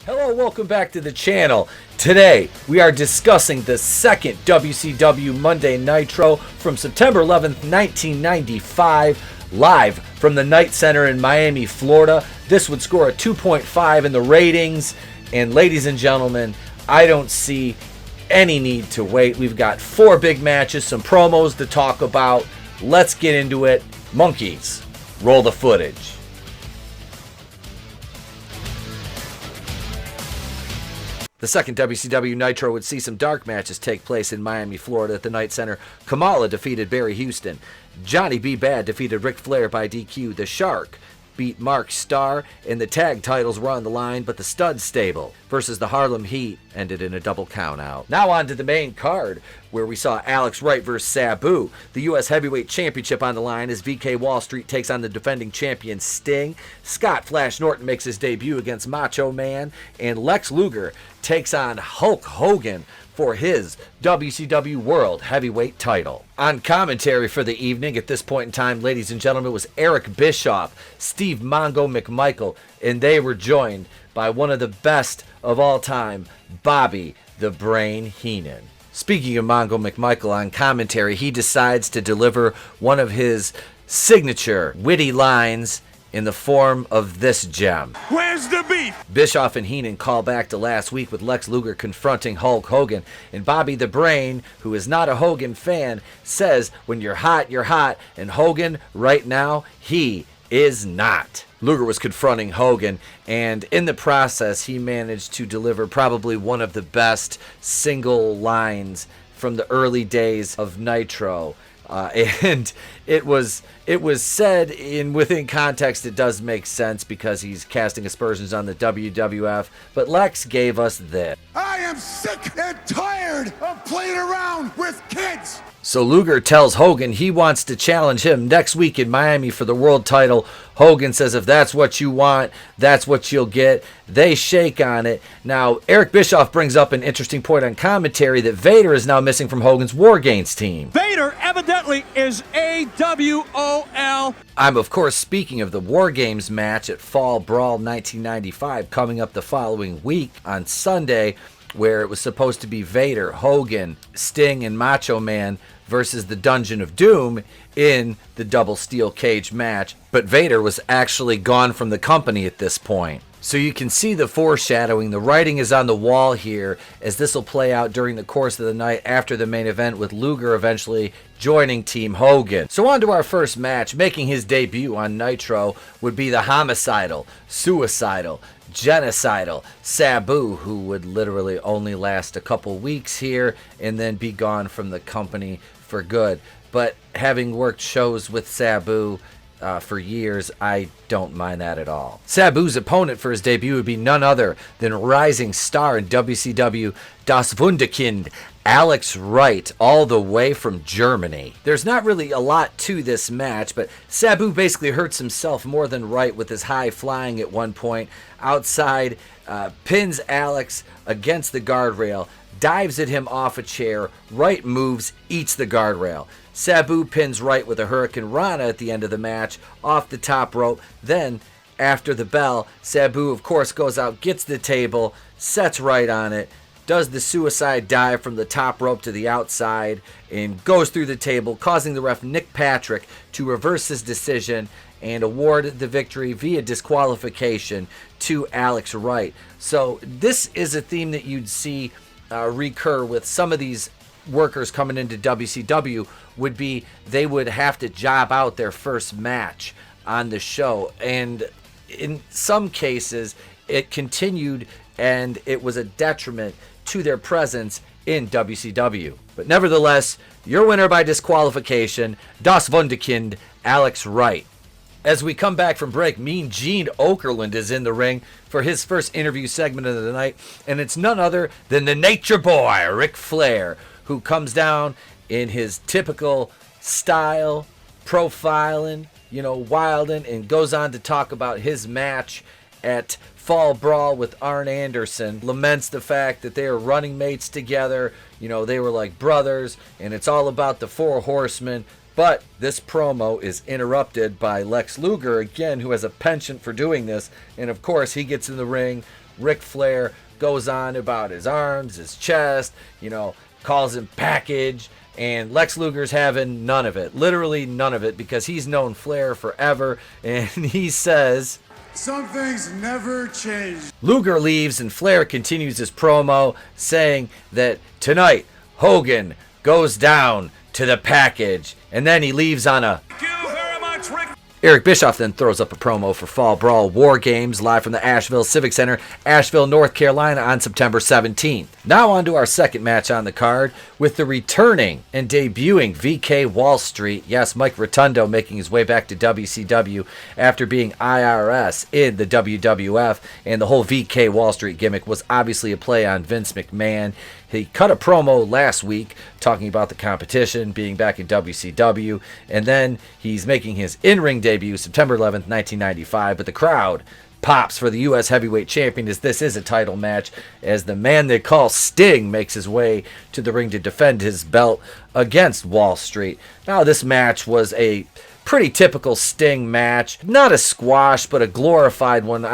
Hello, welcome back to the channel. Today, we are discussing the second WCW Monday Nitro from September 11th, 1995, live from the Knight Center in Miami, Florida. This would score a 2.5 in the ratings, and ladies and gentlemen, I don't see any need to wait. We've got 4 big matches, some promos to talk about. Let's get into it. Monkeys, roll the footage. The second WCW Nitro would see some dark matches take place in Miami, Florida at the Knight Center. Kamala defeated Barry Houston. Johnny B. Bad defeated Ric Flair by DQ. The Shark beat Mark Starr, and the tag titles were on the line, but the Stud Stable versus the Harlem Heat ended in a double countout. Now on to the main card, where we saw Alex Wright versus Sabu. The U.S. Heavyweight Championship on the line as VK Wall Street takes on the defending champion Sting. Scott Flash Norton makes his debut against Macho Man, and Lex Luger takes on Hulk Hogan for his WCW World Heavyweight title. On commentary for the evening at this point in time, ladies and gentlemen, was Eric Bischoff, Steve Mongo McMichael, and they were joined by one of the best of all time, Bobby the Brain Heenan. Speaking of Mongo McMichael on commentary, he decides to deliver one of his signature witty lines in the form of this gem. Where's the beef? Bischoff and Heenan call back to last week with Lex Luger confronting Hulk Hogan, and Bobby the Brain, who is not a Hogan fan, says when you're hot, and Hogan, right now, he is not. Luger was confronting Hogan, and in the process, he managed to deliver probably one of the best single lines from the early days of Nitro. And it was said within context. It does make sense because he's casting aspersions on the WWF. But Lex gave us this. I am sick and tired of playing around with kids. So Luger tells Hogan he wants to challenge him next week in Miami for the world title. Hogan says if that's what you want, that's what you'll get. They shake on it. Now, Eric Bischoff brings up an interesting point on commentary that Vader is now missing from Hogan's War Games team. Vader evidently is AWOL. I'm, of course, speaking of the War Games match at Fall Brawl 1995 coming up the following week on Sunday, where it was supposed to be Vader, Hogan, Sting, and Macho Man versus the Dungeon of Doom in the double steel cage match. But Vader was actually gone from the company at this point. So you can see the foreshadowing. The writing is on the wall here, as this will play out during the course of the night after the main event, with Luger eventually joining Team Hogan. So on to our first match. Making his debut on Nitro would be the homicidal, suicidal, genocidal Sabu, who would literally only last a couple weeks here and then be gone from the company for good. But having worked shows with Sabu for years, I don't mind that at all. Sabu's opponent for his debut would be none other than rising star in WCW Das Wunderkind, Alex Wright, all the way from Germany. There's not really a lot to this match, but Sabu basically hurts himself more than Wright with his high flying at one point. Outside, pins Alex against the guardrail, dives at him off a chair. Wright moves, eats the guardrail. Sabu pins Wright with a Hurricane Rana at the end of the match off the top rope. Then, after the bell, Sabu, of course, goes out, gets the table, sets Wright on it, does the suicide dive from the top rope to the outside, and goes through the table, causing the ref Nick Patrick to reverse his decision and award the victory via disqualification to Alex Wright. So this is a theme that you'd see recur with some of these workers coming into WCW, would be they would have to job out their first match on the show. And in some cases, it continued and it was a detriment to their presence in WCW. But nevertheless, your winner by disqualification, Das Wunderkind, Alex Wright. As we come back from break, Mean Gene Okerlund is in the ring for his first interview segment of the night, and it's none other than the Nature Boy, Ric Flair, who comes down in his typical style, profiling, wilding, and goes on to talk about his match at Fall Brawl with Arn Anderson, laments the fact that they are running mates together, they were like brothers, and it's all about the Four Horsemen. But this promo is interrupted by Lex Luger, again, who has a penchant for doing this, and of course he gets in the ring Ric Flair goes on about his arms, his chest, calls him package. And Lex Luger's having none of it, literally none of it, because he's known Flair forever. And he says, some things never change. Luger leaves and Flair continues his promo saying that tonight Hogan goes down to the package. And then he leaves on a... Thank you very much, Rick. Eric Bischoff then throws up a promo for Fall Brawl War Games live from the Asheville Civic Center, Asheville, North Carolina on September 17th. Now on to our second match on the card with the returning and debuting VK Wall Street. Yes, Mike Rotundo making his way back to WCW after being IRS in the WWF, and the whole VK Wall Street gimmick was obviously a play on Vince McMahon. He cut a promo last week talking about the competition, being back in WCW, and then he's making his in-ring debut September 11th, 1995, but the crowd pops for the U.S. Heavyweight Champion as this is a title match, as the man they call Sting makes his way to the ring to defend his belt against Wall Street. Now, this match was a pretty typical Sting match. Not a squash, but a glorified one,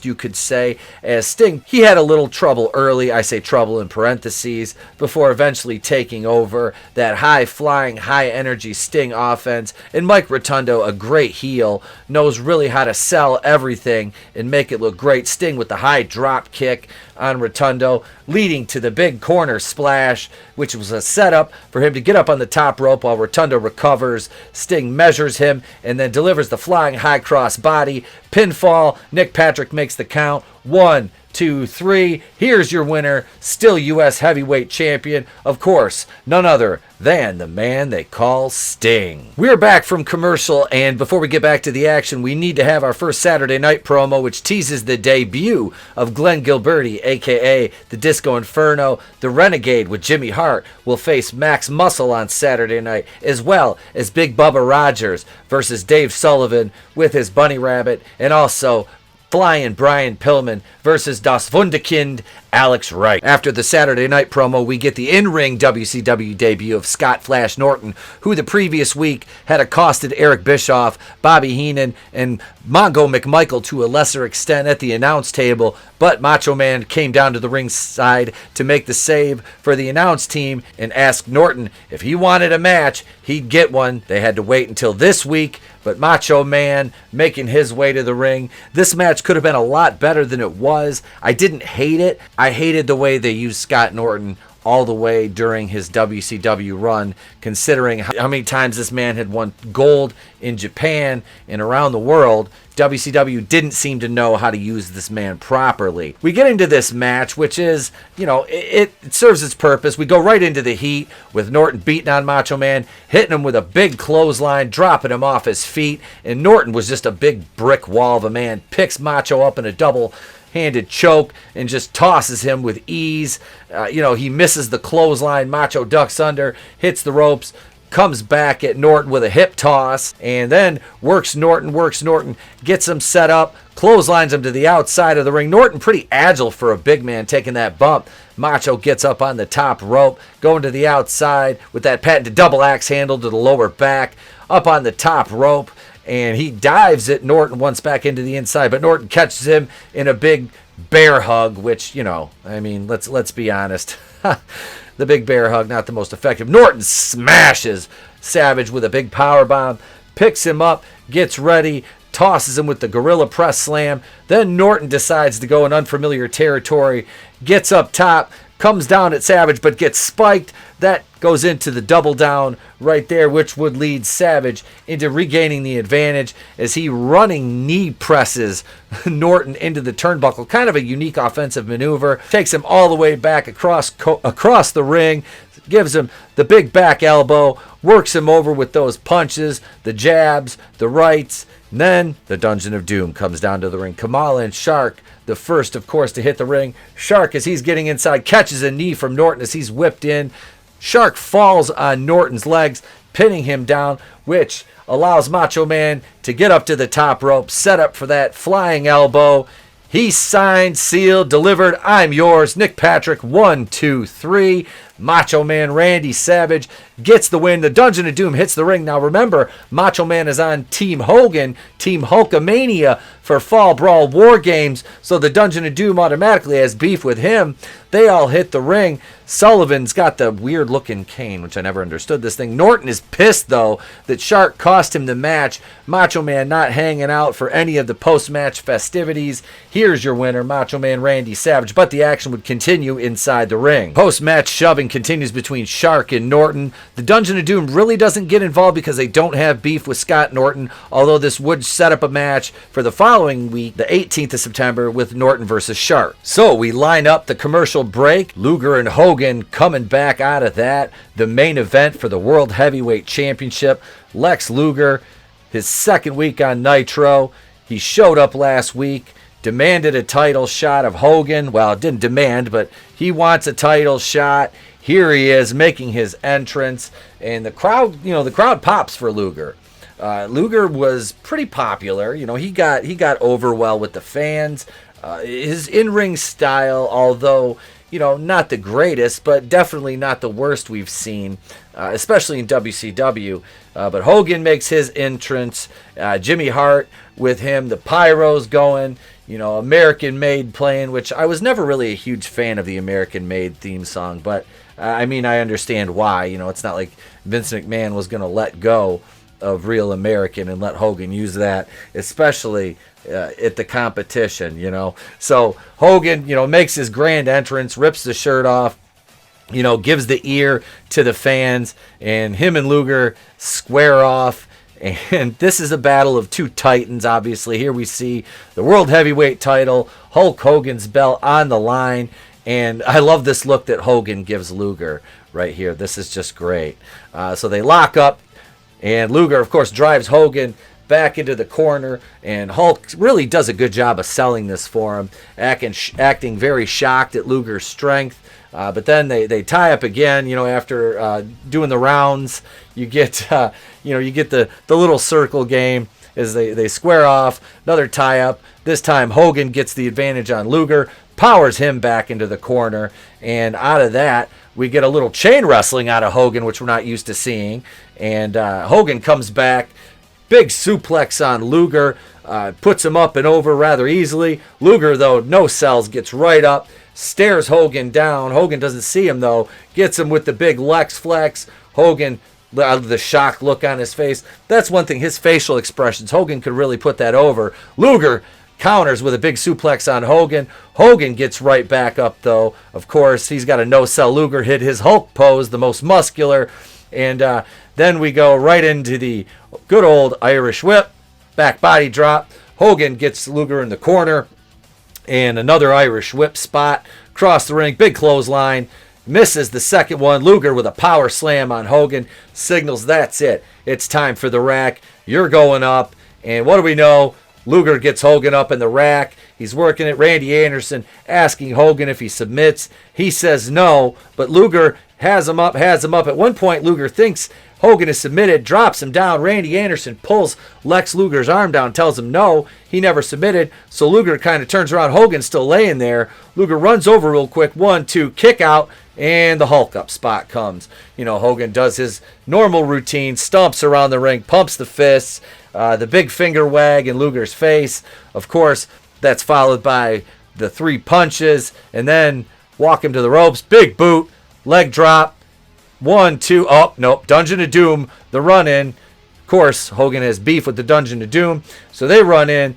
you could say. As Sting, he had a little trouble early, I say trouble in parentheses, before eventually taking over that high-flying, high-energy Sting offense. And Mike Rotundo, a great heel, knows really how to sell everything and make it look great. Sting with the high drop kick on Rotundo, leading to the big corner splash, which was a setup for him to get up on the top rope while Rotundo recovers. Sting measures him and then delivers the flying high cross body. Pinfall. Nick Patrick makes the count. 1, 2, 3. Here's your winner, still U.S. Heavyweight Champion, of course, none other than the man they call Sting. We're back from commercial, and before we get back to the action, we need to have our first Saturday night promo, which teases the debut of Glenn Gilberti, a.k.a. the Disco Inferno. The Renegade with Jimmy Hart will face Max Muscle on Saturday night, as well as Big Bubba Rogers versus Dave Sullivan with his Bunny Rabbit, and also Flying Brian Pillman versus Das Wunderkind Alex Wright. After the Saturday night promo, we get the in-ring WCW debut of Scott Flash Norton, who the previous week had accosted Eric Bischoff, Bobby Heenan, and Mongo McMichael to a lesser extent at the announce table, but Macho Man came down to the ringside to make the save for the announce team and asked Norton if he wanted a match, he'd get one. They had to wait until this week, but Macho Man making his way to the ring. This match could have been a lot better than it was. I didn't hate it. I hated the way they used Scott Norton all the way during his WCW run, considering how many times this man had won gold in Japan and around the world. WCW didn't seem to know how to use this man properly. We get into this match, which is, it serves its purpose. We go right into the heat with Norton beating on Macho Man, hitting him with a big clothesline, dropping him off his feet, and Norton was just a big brick wall of a man, picks Macho up in a double-handed choke and just tosses him with ease. He misses the clothesline. Macho ducks under, hits the ropes, comes back at Norton with a hip toss, and then works Norton, gets him set up, clotheslines him to the outside of the ring. Norton pretty agile for a big man taking that bump. Macho gets up on the top rope, going to the outside with that patented double axe handle to the lower back, up on the top rope, and he dives at Norton once back into the inside, but Norton catches him in a big bear hug, which, let's be honest. The big bear hug, not the most effective. Norton smashes Savage with a big power bomb, picks him up, gets ready, tosses him with the gorilla press slam. Then Norton decides to go in unfamiliar territory, gets up top, comes down at Savage, but gets spiked. That goes into the double down right there, which would lead Savage into regaining the advantage as he running knee presses Norton into the turnbuckle. Kind of a unique offensive maneuver. Takes him all the way back across the ring, gives him the big back elbow, works him over with those punches, the jabs, the rights. And then the Dungeon of Doom comes down to the ring. Kamala and Shark, the first, of course, to hit the ring. Shark, as he's getting inside, catches a knee from Norton as he's whipped in. Shark falls on Norton's legs, pinning him down, which allows Macho Man to get up to the top rope, set up for that flying elbow. He's signed, sealed, delivered. I'm yours. Nick Patrick, 1, 2, 3. Macho Man Randy Savage gets the win. The Dungeon of Doom hits the ring. Now remember, Macho Man is on Team Hogan, Team Hulkamania for Fall Brawl War Games, so the Dungeon of Doom automatically has beef with him. They all hit the ring. Sullivan's got the weird looking cane, which I never understood this thing. Norton is pissed though that Shark cost him the match. Macho Man not hanging out for any of the post-match festivities. Here's your winner, Macho Man Randy Savage, but the action would continue inside the ring. Post-match shoving continues between Shark and Norton. The Dungeon of Doom really doesn't get involved because they don't have beef with Scott Norton, although this would set up a match for the following week, the 18th of September, with Norton versus Shark. So we line up the commercial break. Luger and Hogan coming back out of that. The main event for the World Heavyweight Championship. Lex Luger, his second week on Nitro. He showed up last week, demanded a title shot of Hogan. Well, didn't demand, but he wants a title shot. Here he is making his entrance, and the crowd pops for Luger. Luger was pretty popular. He got over well with the fans. His in-ring style, although not the greatest, but definitely not the worst we've seen, especially in WCW. But Hogan makes his entrance. Jimmy Hart with him. The pyro's going. American Made playing, which I was never really a huge fan of the American Made theme song, but I understand why. It's not like Vince McMahon was going to let go of Real American and let Hogan use that, especially at the competition, So Hogan, makes his grand entrance, rips the shirt off, gives the ear to the fans, and him and Luger square off. And this is a battle of two titans, obviously. Here we see the World Heavyweight title, Hulk Hogan's belt on the line. And I love this look that Hogan gives Luger right here. This is just great. So they lock up, and Luger, of course, drives Hogan back into the corner, and Hulk really does a good job of selling this for him, acting very shocked at Luger's strength. But then they tie up again. After doing the rounds, you get the little circle game as they square off. Another tie up. This time Hogan gets the advantage on Luger, powers him back into the corner, and out of that we get a little chain wrestling out of Hogan, which we're not used to seeing. And Hogan comes back, big suplex on Luger, puts him up and over rather easily. Luger, though, no sells, gets right up, stares Hogan down. Hogan doesn't see him, though, gets him with the big Lex flex. Hogan, the shocked look on his face. That's one thing, his facial expressions. Hogan could really put that over. Luger counters with a big suplex on Hogan. Hogan gets right back up, though. Of course, he's got a no-sell. Luger hit his Hulk pose, the most muscular. And then we go right into the good old Irish whip, back body drop. Hogan gets Luger in the corner, and another Irish whip spot. Across the ring, big clothesline. Misses the second one. Luger with a power slam on Hogan. Signals that's it. It's time for the rack. You're going up. And what do we know? Luger gets Hogan up in the rack. He's working it. Randy Anderson asking Hogan if he submits. He says no, but Luger has him up. At one point, Luger thinks Hogan is submitted, drops him down. Randy Anderson pulls Lex Luger's arm down, tells him no, he never submitted. So Luger kind of turns around. Hogan's still laying there. Luger runs over real quick. 1, 2, kick out, and the Hulk up spot comes. Hogan does his normal routine, stomps around the ring, pumps the fists, the big finger wag in Luger's face. Of course, that's followed by the 3 punches, and then walk him to the ropes. Big boot, leg drop. 1, 2, oh, nope. Dungeon of Doom, the run in. Of course, Hogan has beef with the Dungeon of Doom, so they run in.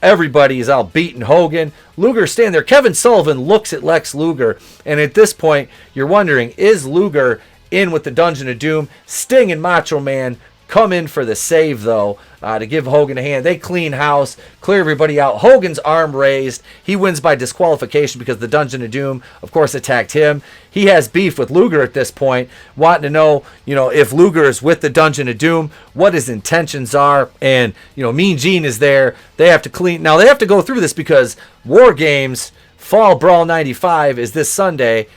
Everybody is out beating Hogan. Luger standing there. Kevin Sullivan looks at Lex Luger, and at this point, you're wondering, is Luger in with the Dungeon of Doom? Sting and Macho Man come in for the save, though, to give Hogan a hand. They clean house, clear everybody out. Hogan's arm raised. He wins by disqualification because the Dungeon of Doom, of course, attacked him. He has beef with Luger at this point, wanting to know, if Luger is with the Dungeon of Doom, what his intentions are. And, Mean Gene is there. They have to clean. Now, they have to go through this because War Games Fall Brawl 95 is this Sunday.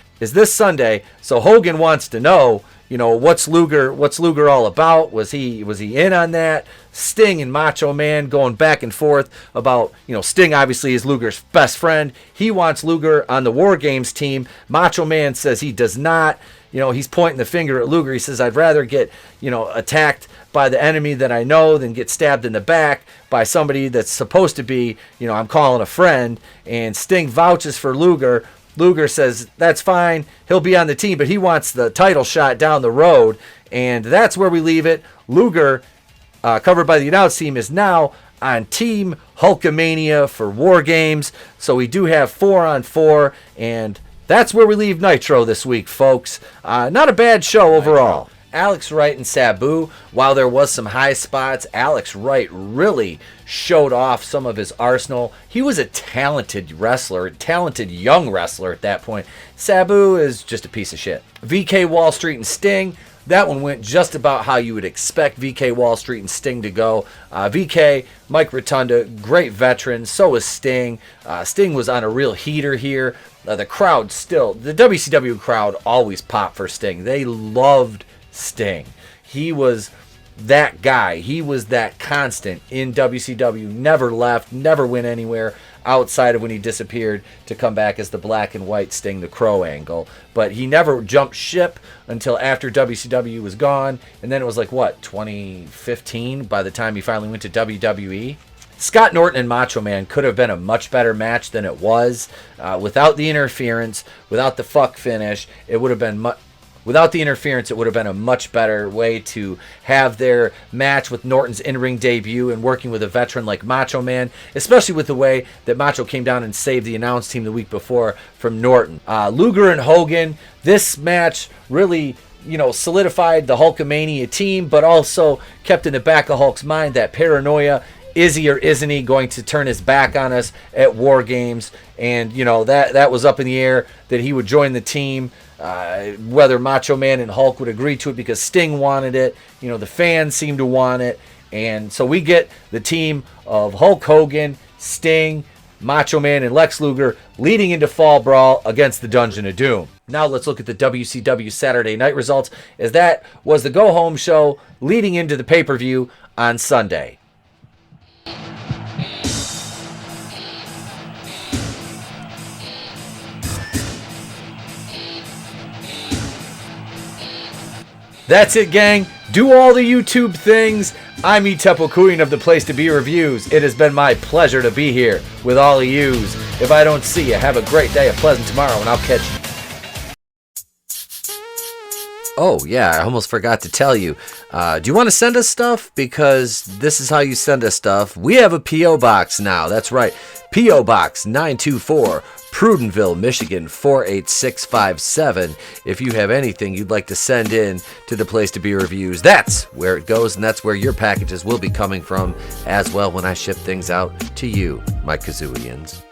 So Hogan wants to know, what's Luger all about? Was he in on that? Sting and Macho Man going back and forth about, Sting obviously is Luger's best friend. He wants Luger on the War Games team. Macho Man says he does not. He's pointing the finger at Luger. He says, I'd rather get, attacked by the enemy that I know than get stabbed in the back by somebody that's supposed to be, I'm calling a friend. And Sting vouches for Luger. Luger says, that's fine. He'll be on the team, but he wants the title shot down the road. And that's where we leave it. Luger, covered by the announce team, is now on Team Hulkamania for War Games. So we do have 4-on-4, and that's where we leave Nitro this week, folks. Not a bad show overall. Alex Wright and Sabu, while there was some high spots, Alex Wright really showed off some of his arsenal. He was a talented wrestler, talented young wrestler at that point. Sabu is just a piece of shit. VK Wall Street and Sting, that one went just about how you would expect VK Wall Street and Sting to go. VK, Mike Rotundo, great veteran. So was Sting. Sting was on a real heater here. The crowd still, the WCW crowd always popped for Sting. They loved Sting. He was that guy. He was that constant in WCW. Never left, never went anywhere outside of when he disappeared to come back as the black and white Sting the Crow angle. But he never jumped ship until after WCW was gone. And then it was 2015 by the time he finally went to WWE. Scott Norton and Macho Man could have been a much better match than it was. Without the interference, without the fuck finish, it would have been Without the interference, it would have been a much better way to have their match with Norton's in-ring debut and working with a veteran like Macho Man, especially with the way that Macho came down and saved the announce team the week before from Norton. Luger and Hogan, this match really, solidified the Hulkamania team, but also kept in the back of Hulk's mind that paranoia. Is he or isn't he going to turn his back on us at War Games? And, that was up in the air that he would join the team. Whether Macho Man and Hulk would agree to it because Sting wanted it. The fans seem to want it. And so we get the team of Hulk Hogan, Sting, Macho Man, and Lex Luger leading into Fall Brawl against the Dungeon of Doom. Now let's look at the WCW Saturday night results, as that was the go-home show leading into the pay-per-view on Sunday. That's it, gang. Do all the YouTube things. I'm Tepo Queen of the Place to Be Reviews. It has been my pleasure to be here with all of yous. If I don't see you, have a great day, a pleasant tomorrow, and I'll catch you. Oh, yeah, I almost forgot to tell you. Do you want to send us stuff? Because this is how you send us stuff. We have a P.O. Box now. That's right. P.O. Box 924, Prudenville, Michigan 48657. If you have anything you'd like to send in to the Place to Be Reviews, that's where it goes, and that's where your packages will be coming from as well when I ship things out to you, my Kazooians.